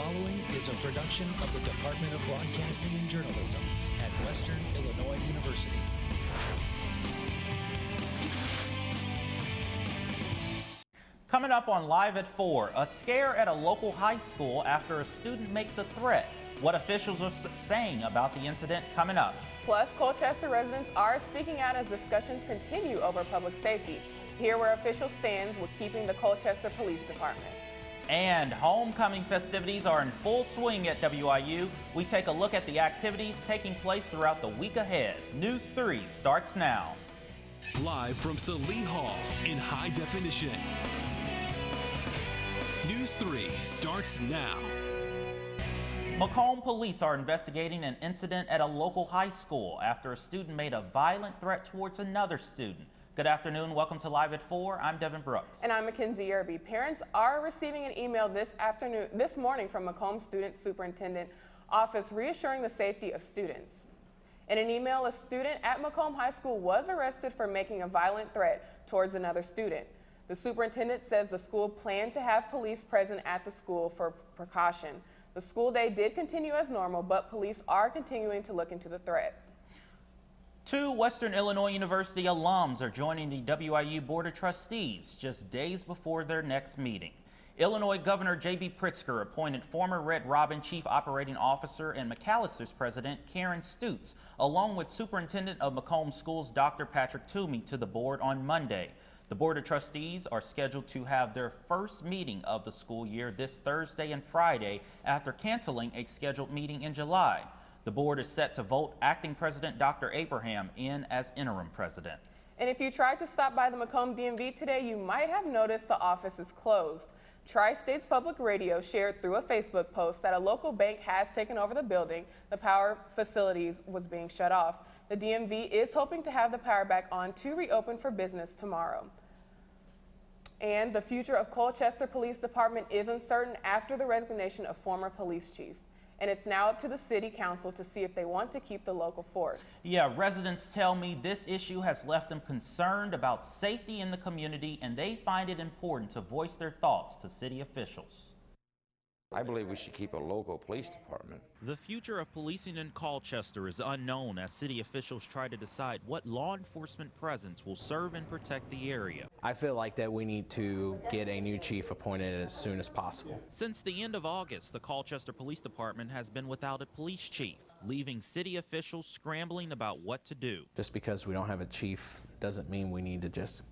following is a production of the Department of Broadcasting and Journalism at Western Illinois University. Coming up on Live at 4, a scare at a local high school after a student makes a threat. What officials are saying about the incident coming up. Plus, Colchester residents are speaking out as discussions continue over public safety. Hear where officials stand with keeping the Colchester Police Department. And homecoming festivities are in full swing at WIU. We take a look at the activities taking place throughout the week ahead. News 3 starts now. Live from Saline Hall in high definition. News 3 starts now. Macomb police are investigating an incident at a local high school after a student made a violent threat towards another student. Good afternoon. Welcome to Live at 4. I'm Devin Brooks. And I'm Mackenzie Irby. Parents are receiving an email this morning from Macomb Student Superintendent Office reassuring the safety of students. In an email, a student at Macomb High School was arrested for making a violent threat towards another student. The superintendent says the school planned to have police present at the school for precaution. The school day did continue as normal, but police are continuing to look into the threat. 2 Western Illinois University alums are joining the WIU Board of Trustees just days before their next meeting. Illinois Governor J.B. Pritzker appointed former Red Robin Chief Operating Officer and McAllister's President Karen Stutz, along with Superintendent of Macomb Schools Dr. Patrick Toomey, to the board on Monday. The Board of Trustees are scheduled to have their first meeting of the school year this Thursday and Friday after canceling a scheduled meeting in July. The board is set to vote acting President Dr. Abraham in as interim president. And if you tried to stop by the Macomb DMV today, you might have noticed the office is closed. Tri-States Public Radio shared through a Facebook post that a local bank has taken over the building. The power facilities was being shut off. The DMV is hoping to have the power back on to reopen for business tomorrow. And the future of Colchester Police Department is uncertain after the resignation of former police chief. And it's now up to the city council to see if they want to keep the local force. Yeah, residents tell me this issue has left them concerned about safety in the community, and they find it important to voice their thoughts to city officials. I believe we should keep a local police department. The future of policing in Colchester is unknown as city officials try to decide what law enforcement presence will serve and protect the area. I feel like that we need to get a new chief appointed as soon as possible. Since the end of August, the Colchester Police Department has been without a police chief, leaving city officials scrambling about what to do. Just because we don't have a chief doesn't mean we need to just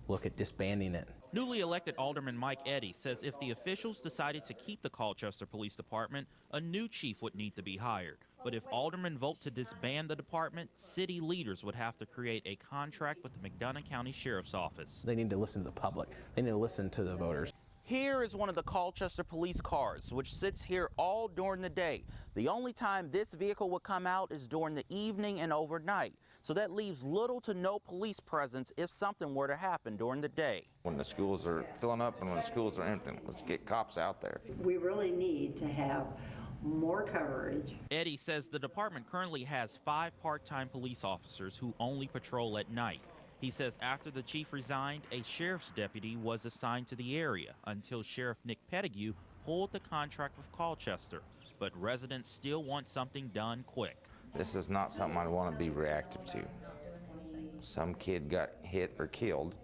look at disbanding it. Newly elected Alderman Mike Eddy says if the officials decided to keep the Colchester Police Department, a new chief would need to be hired. But if aldermen vote to disband the department, city leaders would have to create a contract with the McDonough County Sheriff's Office. They need to listen to the public. They need to listen to the voters. Here is one of the Colchester police cars, which sits here all during the day. The only time this vehicle would come out is during the evening and overnight. So that leaves little to no police presence if something were to happen during the day. When the schools are filling up and when the schools are empty, let's get cops out there. We really need to have more coverage. Eddy says the department currently has 5 part-time police officers who only patrol at night. He says after the chief resigned, a sheriff's deputy was assigned to the area until Sheriff Nick Pettigrew pulled the contract with Colchester. But residents still want something done quick. This is not something I want to be reactive to. Some kid got hit or killed,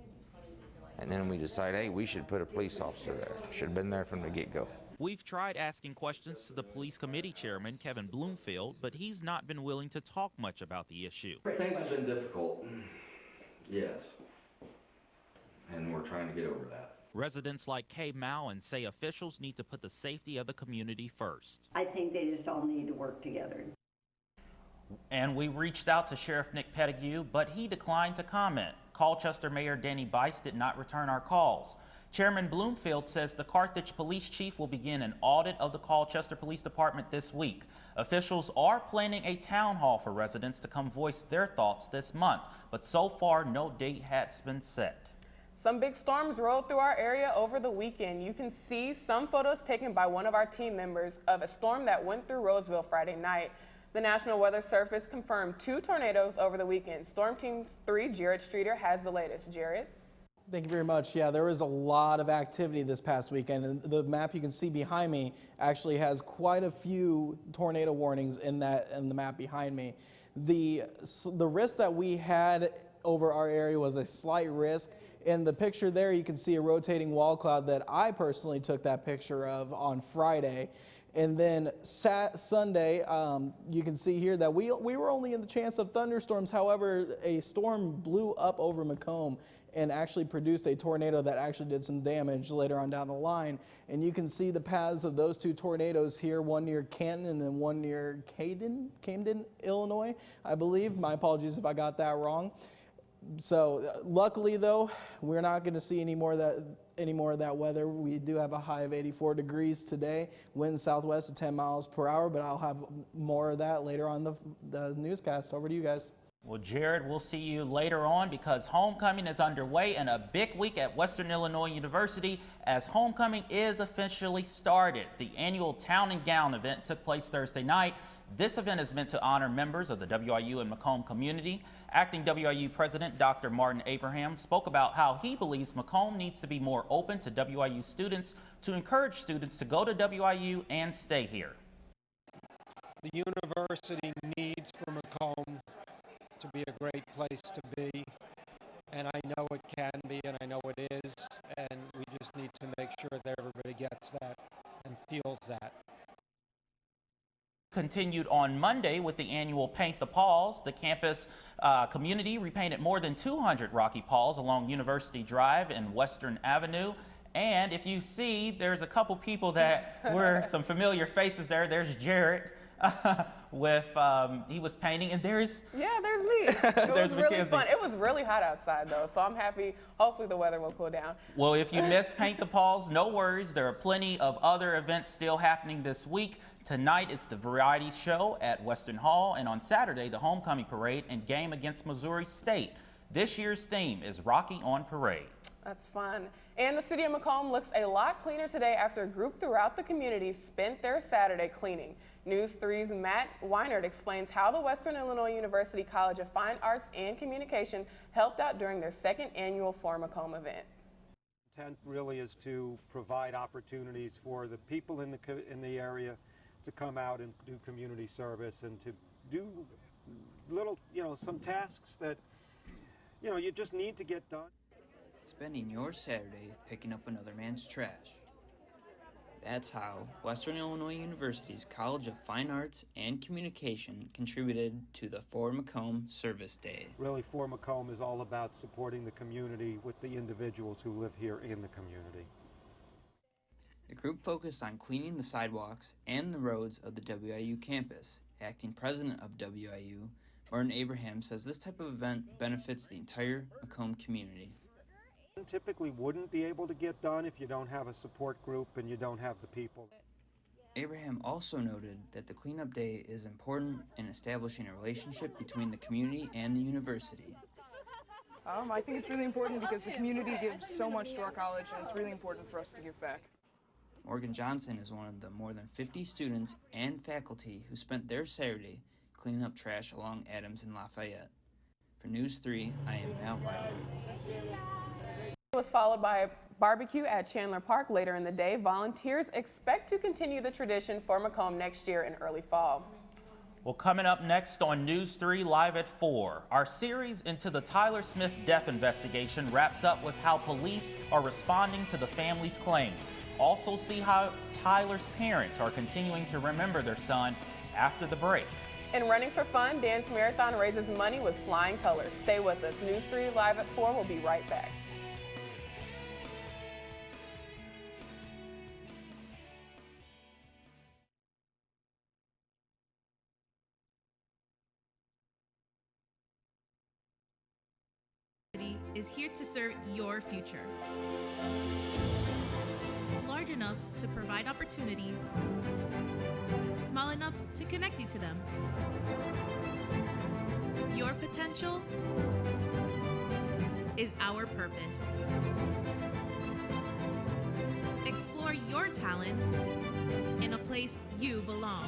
and then we decide, hey, we should put a police officer there. Should have been there from the get-go. We've tried asking questions to the police committee chairman, Kevin Bloomfield, but he's not been willing to talk much about the issue. Things have been difficult, yes, and we're trying to get over that. Residents like Kay Mowen say officials need to put the safety of the community first. I think they just all need to work together. And we reached out to Sheriff Nick Pettigrew, but he declined to comment. Colchester Mayor Danny Bice did not return our calls. Chairman Bloomfield says the Carthage Police Chief will begin an audit of the Colchester Police Department this week. Officials are planning a town hall for residents to come voice their thoughts this month, but so far no date has been set. Some big storms rolled through our area over the weekend. You can see some photos taken by one of our team members of a storm that went through Roseville Friday night. The National Weather Service confirmed 2 tornadoes over the weekend. Storm Team 3 Jared Streeter has the latest. Jared? Thank you very much. Yeah, there was a lot of activity this past weekend, and the map you can see behind me actually has quite a few tornado warnings in the map behind me. The risk that we had over our area was a slight risk. In the picture there, you can see a rotating wall cloud that I personally took that picture of on Friday. And then Sunday, you can see here that we were only in the chance of thunderstorms. However, a storm blew up over Macomb and actually produced a tornado that actually did some damage later on down the line. And you can see the paths of those two tornadoes here, one near Canton and then one near Camden, Illinois, I believe. My apologies if I got that wrong. So luckily, though, we're not going to see any more of that weather. We do have a high of 84 degrees today, wind southwest at 10 miles per hour, but I'll have more of that later on the newscast. Over to you guys. Well, Jared, we'll see you later on because homecoming is underway and a big week at Western Illinois University as homecoming is officially started. The annual Town and Gown event took place Thursday night. This event is meant to honor members of the WIU and Macomb community. Acting WIU President Dr. Martin Abraham spoke about how he believes Macomb needs to be more open to WIU students to encourage students to go to WIU and stay here. The university needs for Macomb to be a great place to be, and I know it can be, and I know it is, and we just need to make sure that everybody gets that and feels that. Continued on Monday with the annual Paint the Pauls. The campus community repainted more than 200 Rocky Pauls along University Drive and Western Avenue. And if you see, there's a couple people that were some familiar faces there. There's Jarrett with, he was painting, and there's... Yeah, there's me. It was really fun. It was really hot outside, though, so I'm happy. Hopefully the weather will cool down. Well, if you missed Paint the Pauls, no worries. There are plenty of other events still happening this week. Tonight, it's the variety show at Western Hall, and on Saturday, the homecoming parade and game against Missouri State. This year's theme is Rocky on Parade. That's fun. And the city of Macomb looks a lot cleaner today after a group throughout the community spent their Saturday cleaning. News 3's Matt Weinert explains how the Western Illinois University College of Fine Arts and Communication helped out during their second annual For Macomb event. The intent really is to provide opportunities for the people in the area to come out and do community service and to do little, some tasks that, you just need to get done. Spending your Saturday picking up another man's trash. That's how Western Illinois University's College of Fine Arts and Communication contributed to the For Macomb Service Day. Really, For Macomb is all about supporting the community with the individuals who live here in the community. The group focused on cleaning the sidewalks and the roads of the WIU campus. Acting president of WIU, Martin Abraham, says this type of event benefits the entire Macomb community. Typically wouldn't be able to get done if you don't have a support group and you don't have the people. Abraham also noted that the cleanup day is important in establishing a relationship between the community and the university. I think it's really important because the community gives so much to our college, and it's really important for us to give back. Morgan Johnson is one of the more than 50 students and faculty who spent their Saturday cleaning up trash along Adams and Lafayette. For News 3, I am Matt Wilder. It was followed by a barbecue at Chandler Park later in the day. Volunteers expect to continue the tradition for Macomb next year in early fall. Well, coming up next on News 3 Live at 4, our series into the Tyler Smith death investigation wraps up with how police are responding to the family's claims. Also see how Tyler's parents are continuing to remember their son after the break. In Running for Fun, Dance Marathon raises money with flying colors. Stay with us. News 3 Live at 4 will be right back. Is here to serve your future. Large enough to provide opportunities, small enough to connect you to them. Your potential is our purpose. Explore your talents in a place you belong.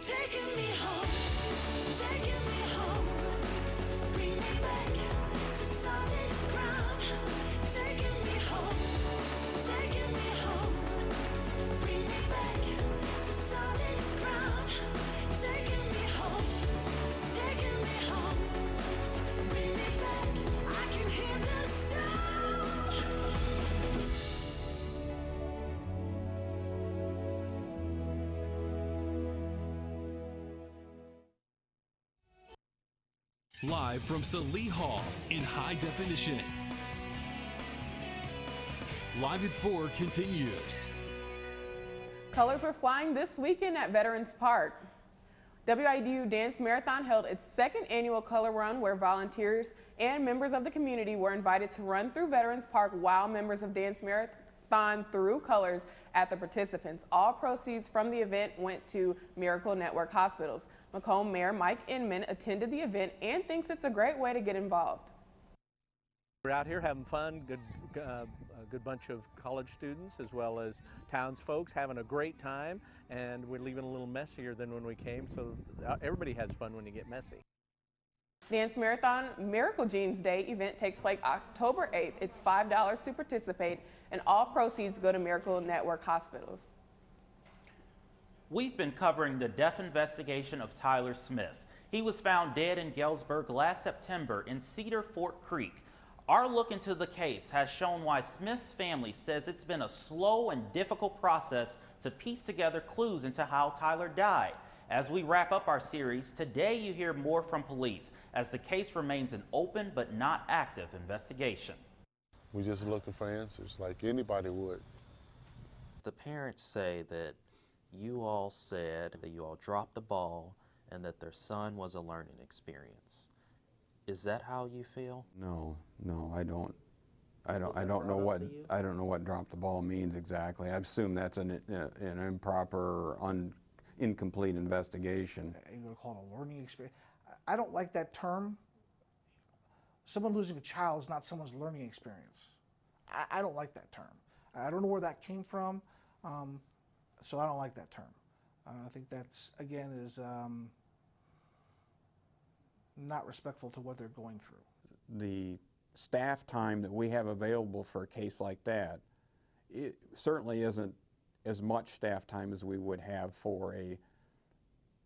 taking me home, taking me home. Bring me back to solid ground, taking me home, taking me home. Bring me back to solid ground, taking me home, taking me home. Bring me back, I can hear the sound. Live from Salee Hall in high definition. Live at 4 continues. Colors were flying this weekend at Veterans Park. WIDU Dance Marathon held its second annual color run where volunteers and members of the community were invited to run through Veterans Park while members of Dance Marathon threw colors at the participants. All proceeds from the event went to Miracle Network Hospitals. Macomb Mayor Mike Inman attended the event and thinks it's a great way to get involved. We're out here having fun, a good bunch of college students as well as townsfolk having a great time, and we're leaving a little messier than when we came, so everybody has fun when you get messy. Dance Marathon Miracle Jeans Day event takes place October 8th. It's $5 to participate, and all proceeds go to Miracle Network Hospitals. We've been covering the death investigation of Tyler Smith. He was found dead in Galesburg last September in Cedar Fort Creek. Our look into the case has shown why Smith's family says it's been a slow and difficult process to piece together clues into how Tyler died. As we wrap up our series, today you hear more from police as the case remains an open but not active investigation. We're just looking for answers like anybody would. The parents say that you all said that you all dropped the ball and that their son was a learning experience. Is that how you feel? No, I don't. I don't know what drop the ball means exactly. I assume that's an improper or incomplete investigation. You're going to call it a learning experience. I don't like that term. Someone losing a child is not someone's learning experience. I don't like that term. I don't know where that came from, so I don't like that term. I think that's, again, is not respectful to what they're going through. The staff time that we have available for a case like that, it certainly isn't as much staff time as we would have for a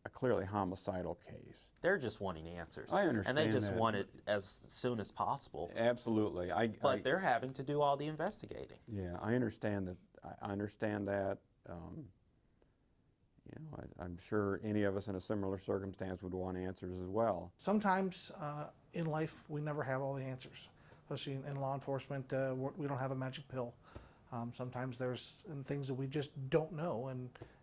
clearly homicidal case. They're just wanting answers. I understand. And they just that. want it as soon as possible. Absolutely. But they're having to do all the investigating. Yeah, I understand that. I understand that. You know, I'm sure any of us in a similar circumstance would want answers as well. Sometimes in life we never have all the answers, especially in law enforcement. We don't have a magic pill. Sometimes there's things that we just don't know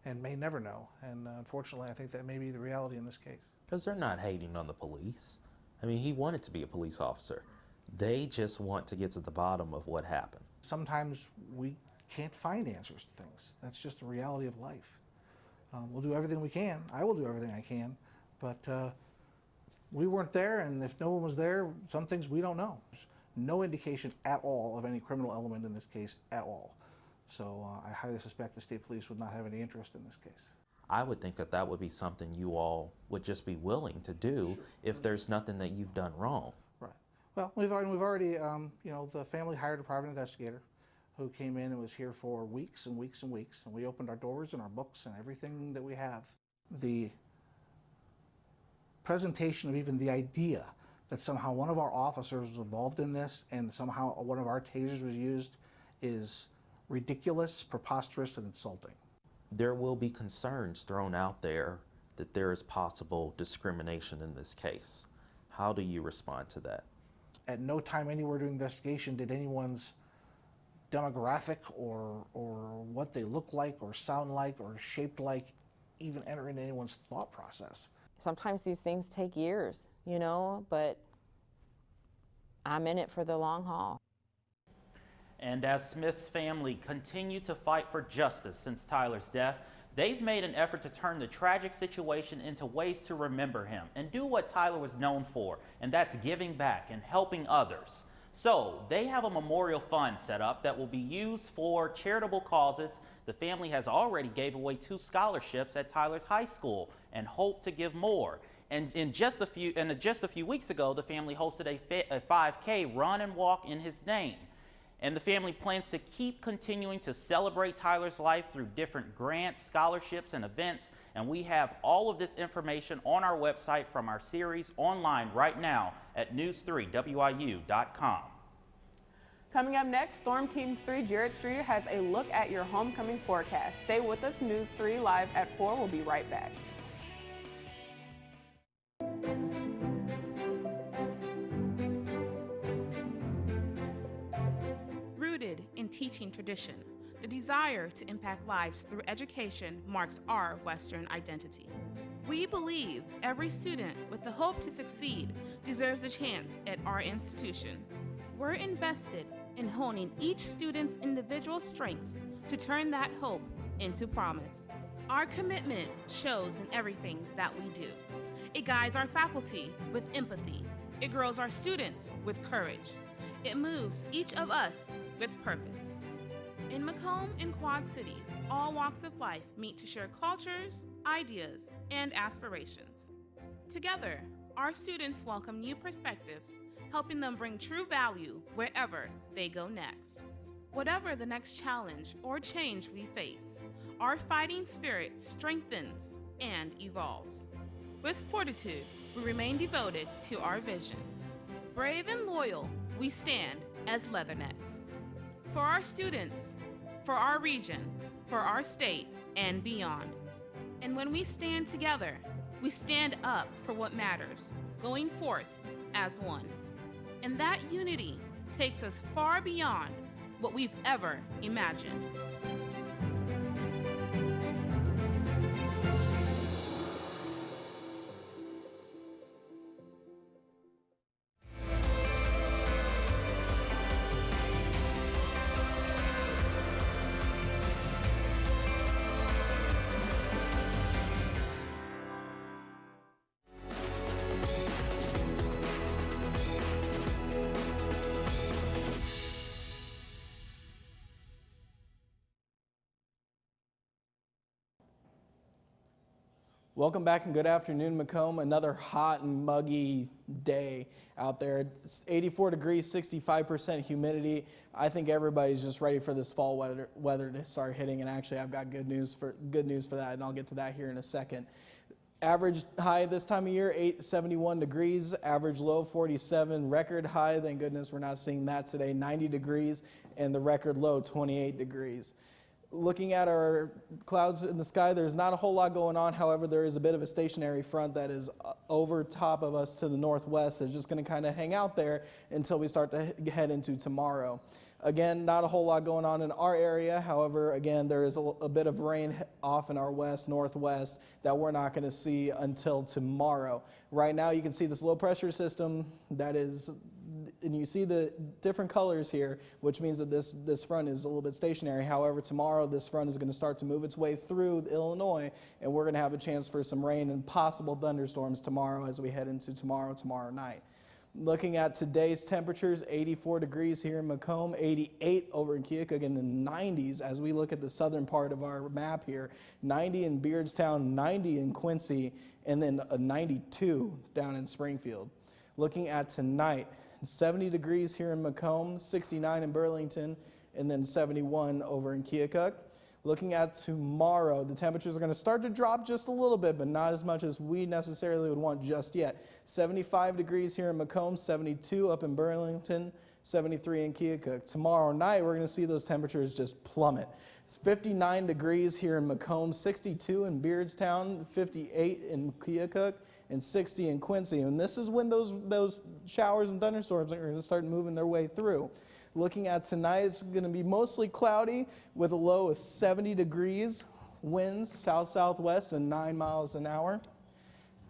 and may never know. And unfortunately, I think that may be the reality in this case. Because they're not hating on the police. I mean, he wanted to be a police officer. They just want to get to the bottom of what happened. Sometimes we can't find answers to things. That's just the reality of life. We'll do everything we can. I will do everything I can. But we weren't there, and if no one was there, some things we don't know. There's no indication at all of any criminal element in this case at all. So I highly suspect the state police would not have any interest in this case. I would think that that would be something you all would just be willing to do if there's nothing that you've done wrong. Right. Well, we've already you know, the family hired a private investigator who came in and was here for weeks and weeks and weeks, and we opened our doors and our books and everything that we have. The presentation of even the idea that somehow one of our officers was involved in this and somehow one of our tasers was used is ridiculous, preposterous, and insulting. There will be concerns thrown out there that there is possible discrimination in this case. How do you respond to that? At no time anywhere during the investigation did anyone's demographic or what they look like or sound like or shaped like even enter into anyone's thought process. Sometimes these things take years, you know, but I'm in it for the long haul. And as Smith's family continue to fight for justice since Tyler's death, they've made an effort to turn the tragic situation into ways to remember him and do what Tyler was known for, and that's giving back and helping others. So they have a memorial fund set up that will be used for charitable causes. The family has already gave away 2 scholarships at Tyler's High School and hope to give more. And just a few weeks ago, the family hosted a 5K run and walk in his name. And the family plans to keep continuing to celebrate Tyler's life through different grants, scholarships, and events. And we have all of this information on our website from our series online right now at news3wiu.com. Coming up next, Storm Team 3 Jared Streeter has a look at your homecoming forecast. Stay with us, News 3 live at 4. We'll be right back. Rooted in teaching tradition, the desire to impact lives through education marks our Western identity. We believe every student with the hope to succeed deserves a chance at our institution. We're invested in honing each student's individual strengths to turn that hope into promise. Our commitment shows in everything that we do. It guides our faculty with empathy. It grows our students with courage. It moves each of us with purpose. In Macomb and Quad Cities, all walks of life meet to share cultures, ideas, and aspirations. Together, our students welcome new perspectives, helping them bring true value wherever they go next. Whatever the next challenge or change we face, our fighting spirit strengthens and evolves. With fortitude, we remain devoted to our vision. Brave and loyal, we stand as Leathernecks. For our students, for our region, for our state, and beyond. And when we stand together, we stand up for what matters, going forth as one. And that unity takes us far beyond what we've ever imagined. Welcome back and good afternoon, Macomb. Another hot and muggy day out there. It's 84 degrees, 65% humidity. I think everybody's just ready for this fall weather to start hitting. And actually, I've got good news for that, and I'll get to that here in a second. Average high this time of year, 71 degrees. Average low, 47. Record high, thank goodness we're not seeing that today, 90 degrees, and the record low, 28 degrees. Looking at our clouds in the sky, there's not a whole lot going on. However, there is a bit of a stationary front that is over top of us to the northwest. It's just going to kind of hang out there until we start to head into tomorrow. Again, not a whole lot going on in our area. However, again, there is a bit of rain off in our west, northwest that we're not going to see until tomorrow. Right now, you can see this low pressure system that is, and you see the different colors here, which means that this front is a little bit stationary. However, tomorrow this front is going to start to move its way through Illinois, and we're going to have a chance for some rain and possible thunderstorms tomorrow as we head into tomorrow night. Looking at today's temperatures, 84 degrees here in Macomb, 88 over in Keokuk, in the 90s as we look at the southern part of our map here, 90 in Beardstown, 90 in Quincy, and then a 92 down in Springfield. Looking at tonight, 70 degrees here in Macomb, 69 in Burlington, and then 71 over in Keokuk. Looking at tomorrow, the temperatures are going to start to drop just a little bit, but not as much as we necessarily would want just yet. 75 degrees here in Macomb, 72 up in Burlington, 73 in Keokuk. Tomorrow night, we're going to see those temperatures just plummet. 59 degrees here in Macomb, 62 in Beardstown, 58 in Keokuk, and 60 in Quincy. And this is when those showers and thunderstorms are going to start moving their way through. Looking at tonight, it's going to be mostly cloudy with a low of 70 degrees, winds south-southwest and 9 miles an hour.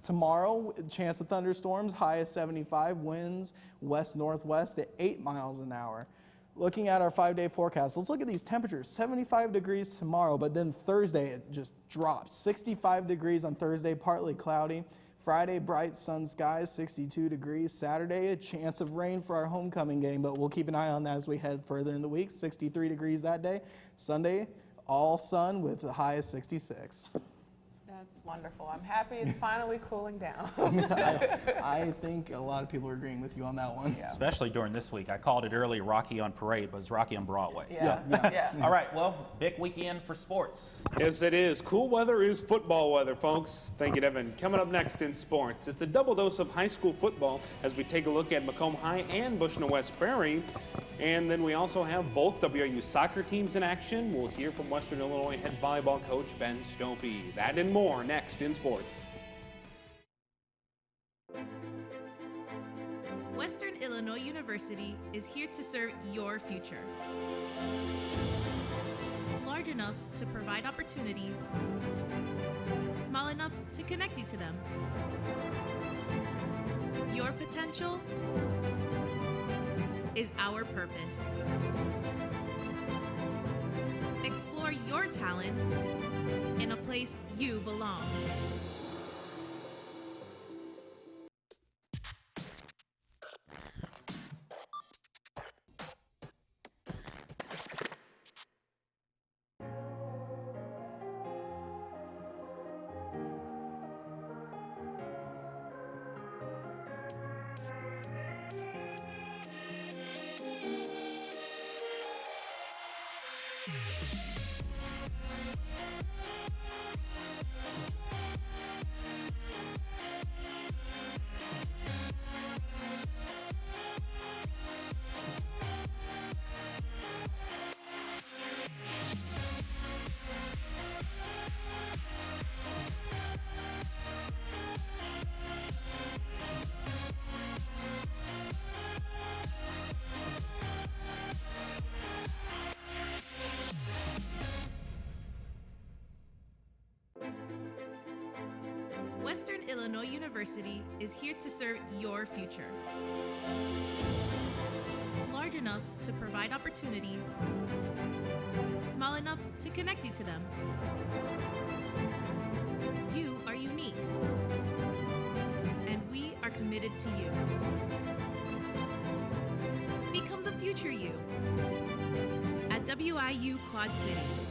Tomorrow, chance of thunderstorms, high of 75, winds west-northwest at 8 miles an hour. Looking at our 5-day forecast, let's look at these temperatures. 75 degrees tomorrow, but then Thursday it just drops. 65 degrees on Thursday, partly cloudy. Friday, bright sun skies, 62 degrees. Saturday, a chance of rain for our homecoming game, but we'll keep an eye on that as we head further in the week. 63 degrees that day. Sunday, all sun with the high of 66. That's wonderful. I'm happy it's finally cooling down. I think a lot of people are agreeing with you on that one. Especially during this week. I called it early Rocky on Parade, but it's Rocky on Broadway. Yeah. All right, well, big weekend for sports. Yes, it is. Cool weather is football weather, folks. Thank you, Devin. Coming up next in sports, it's a double dose of high school football as we take a look at Macomb High and Bushnell West Prairie. And then we also have both WIU soccer teams in action. We'll hear from Western Illinois head volleyball coach Ben Stopey. That and more next in sports. Western Illinois University is here to serve your future. Large enough to provide opportunities, small enough to connect you to them. Your potential is our purpose. Explore your talents in a place you belong. Western Illinois University is here to serve your future. Large enough to provide opportunities, small enough to connect you to them. You are unique, and we are committed to you. Become the future you at WIU Quad Cities.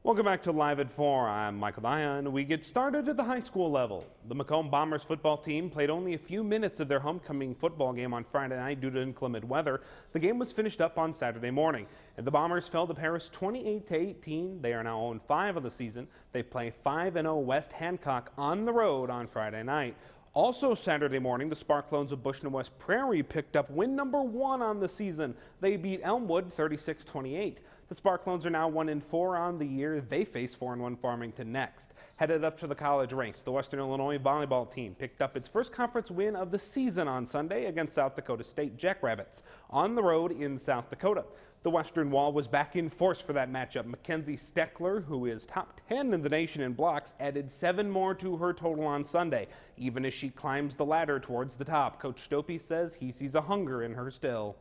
Welcome back to Live at 4. I'm Michael Dion. We get started at the high school level. The Macomb Bombers football team played only a few minutes of their homecoming football game on Friday night due to inclement weather. The game was finished up on Saturday morning, and the Bombers fell to Paris 28-18. They are now 0-5 of the season. They play 5-0 West Hancock on the road on Friday night. Also Saturday morning, the Sparklones of Bushnell West Prairie picked up win number 1 on the season. They beat Elmwood 36-28. The Sparklones are now 1-4 on the year. They face 4-1 Farmington next. Headed up to the college ranks, the Western Illinois volleyball team picked up its first conference win of the season on Sunday against South Dakota State Jackrabbits on the road in South Dakota. The Western Wall was back in force for that matchup. Mackenzie Steckler, who is top 10 in the nation in blocks, added 7 more to her total on Sunday, even as she climbs the ladder towards the top. Coach Stopey says he sees a hunger in her still.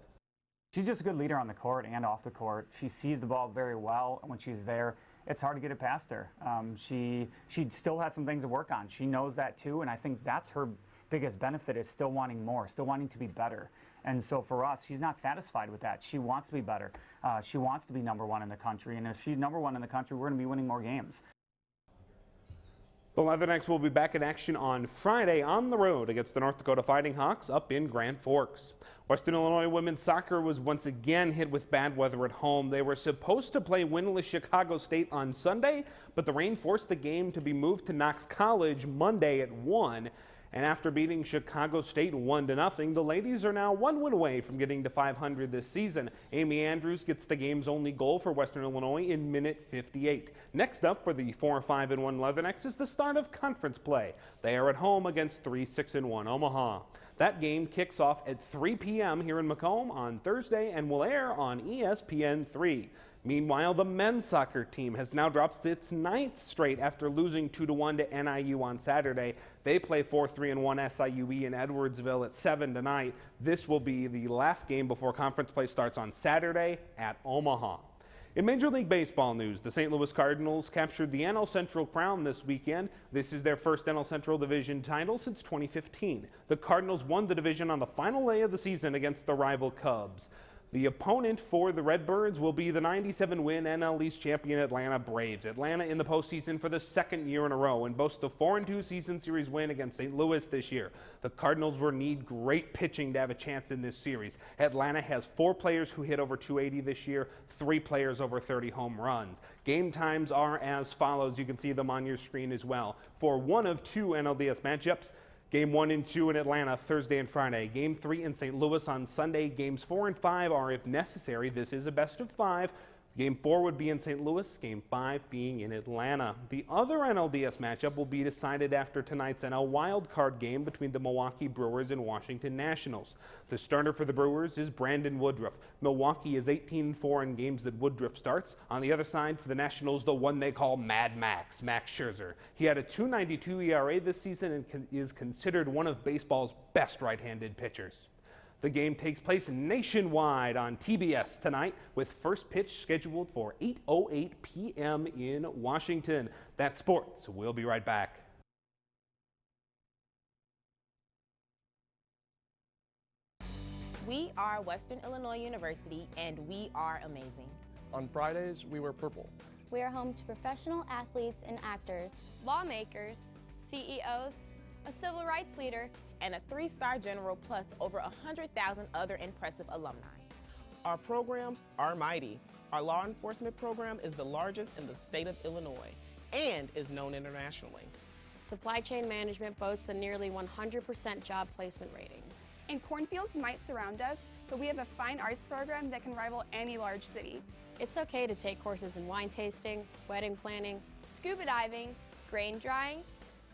She's just a good leader on the court and off the court. She sees the ball very well when she's there. It's hard to get it past her. She still has some things to work on. She knows that too, and I think that's her biggest benefit, is still wanting more, still wanting to be better. And so for us, she's not satisfied with that. She wants to be better. She wants to be #1 in the country, and if she's #1 in the country, we're going to be winning more games. The Leathernecks will be back in action on Friday on the road against the North Dakota Fighting Hawks up in Grand Forks. Western Illinois women's soccer was once again hit with bad weather at home. They were supposed to play winless Chicago State on Sunday, but the rain forced the game to be moved to Knox College Monday at 1. And after beating Chicago State 1-0, the ladies are now 1 win away from getting to 500 this season. Amy Andrews gets the game's only goal for Western Illinois in minute 58. Next up for the 4-5-1 Leathernecks is the start of conference play. They are at home against 3-6-1 Omaha. That game kicks off at 3 p.m. here in Macomb on Thursday and will air on ESPN3. Meanwhile, the men's soccer team has now dropped its 9th straight after losing 2-1 to NIU on Saturday. They play 4-3-1 SIUE in Edwardsville at 7 tonight. This will be the last game before conference play starts on Saturday at Omaha. In Major League Baseball news, the St. Louis Cardinals captured the NL Central crown this weekend. This is their first NL Central Division title since 2015. The Cardinals won the division on the final day of the season against the rival Cubs. The opponent for the Redbirds will be the 97-win NL East champion Atlanta Braves. Atlanta in the postseason for the second year in a row and boasts a 4-2 season series win against St. Louis this year. The Cardinals will need great pitching to have a chance in this series. Atlanta has 4 players who hit over 280 this year, 3 players over 30 home runs. Game times are as follows. You can see them on your screen as well. For one of 2 NLDS matchups, Game 1 and 2 in Atlanta, Thursday and Friday. Game 3 in St. Louis on Sunday. Games 4 and 5 are, if necessary, this is a best of 5. Game 4 would be in St. Louis, Game 5 being in Atlanta. The other NLDS matchup will be decided after tonight's NL wildcard game between the Milwaukee Brewers and Washington Nationals. The starter for the Brewers is Brandon Woodruff. Milwaukee is 18-4 in games that Woodruff starts. On the other side for the Nationals, the one they call Mad Max, Max Scherzer. He had a .292 ERA this season and is considered one of baseball's best right-handed pitchers. The game takes place nationwide on TBS tonight with first pitch scheduled for 8:08 p.m. in Washington. That's sports. We'll be right back. We are Western Illinois University, and we are amazing. On Fridays, we wear purple. We are home to professional athletes and actors, lawmakers, CEOs, a civil rights leader, and a 3-star general, plus over 100,000 other impressive alumni. Our programs are mighty. Our law enforcement program is the largest in the state of Illinois and is known internationally. Supply chain management boasts a nearly 100% job placement rating. And cornfields might surround us, but we have a fine arts program that can rival any large city. It's okay to take courses in wine tasting, wedding planning, scuba diving, grain drying,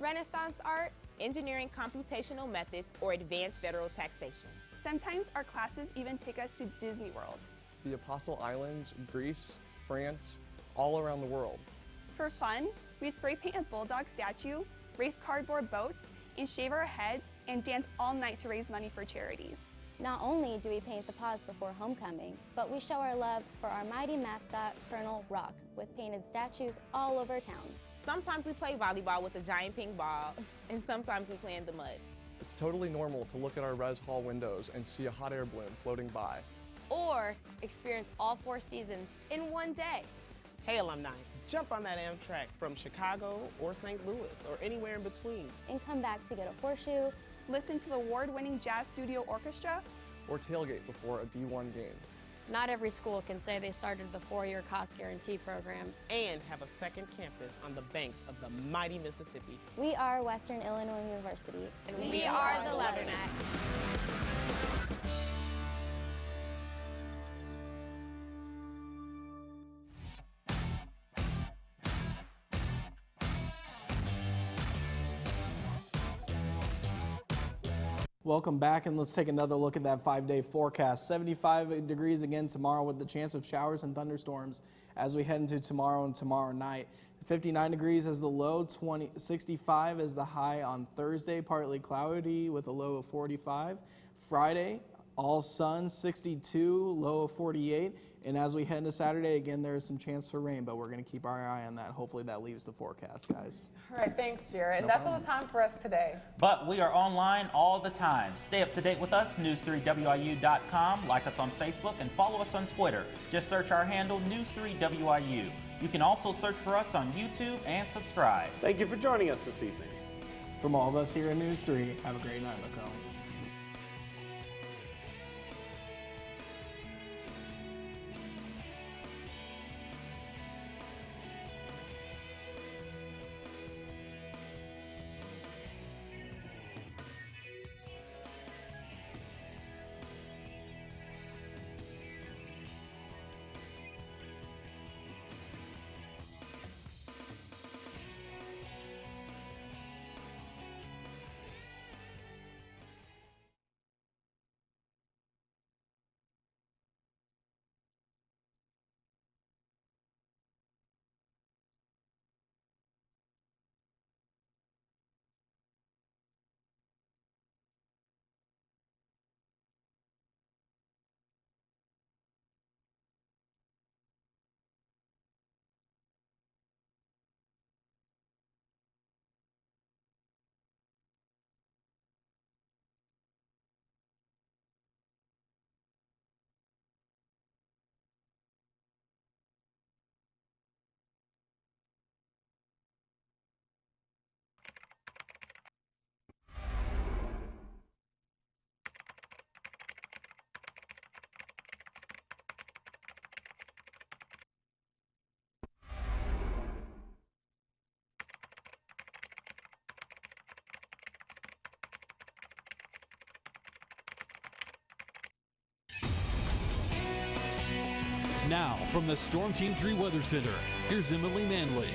Renaissance art, engineering computational methods, or advanced federal taxation. Sometimes our classes even take us to Disney World. The Apostle Islands, Greece, France, all around the world. For fun, we spray paint a bulldog statue, race cardboard boats, and shave our heads and dance all night to raise money for charities. Not only do we paint the paws before homecoming, but we show our love for our mighty mascot, Colonel Rock, with painted statues all over town. Sometimes we play volleyball with a giant ping ball, and sometimes we play in the mud. It's totally normal to look at our res hall windows and see a hot air balloon floating by. Or experience all 4 seasons in one day. Hey alumni, jump on that Amtrak from Chicago or St. Louis or anywhere in between. And come back to get a horseshoe, listen to the award-winning Jazz Studio Orchestra, or tailgate before a D1 game. Not every school can say they started the 4-year cost guarantee program and have a second campus on the banks of the mighty Mississippi. We are Western Illinois University. And we are the Leathernecks. Welcome back, and let's take another look at that 5-day forecast. 75 degrees again tomorrow with the chance of showers and thunderstorms as we head into tomorrow and tomorrow night. 59 degrees as the low, 65 as the high on Thursday, partly cloudy with a low of 45. Friday, all sun, 62, low of 48. And as we head into Saturday, again, there is some chance for rain, but we're going to keep our eye on that. Hopefully that leaves the forecast, guys. All right, thanks, Jared. And that's all the time for us today. But we are online all the time. Stay up to date with us, news3wiu.com. Like us on Facebook and follow us on Twitter. Just search our handle, News3WIU. You can also search for us on YouTube and subscribe. Thank you for joining us this evening. From all of us here at News 3, have a great night, Macomb. Now, from the Storm Team 3 Weather Center, here's Emily Manley.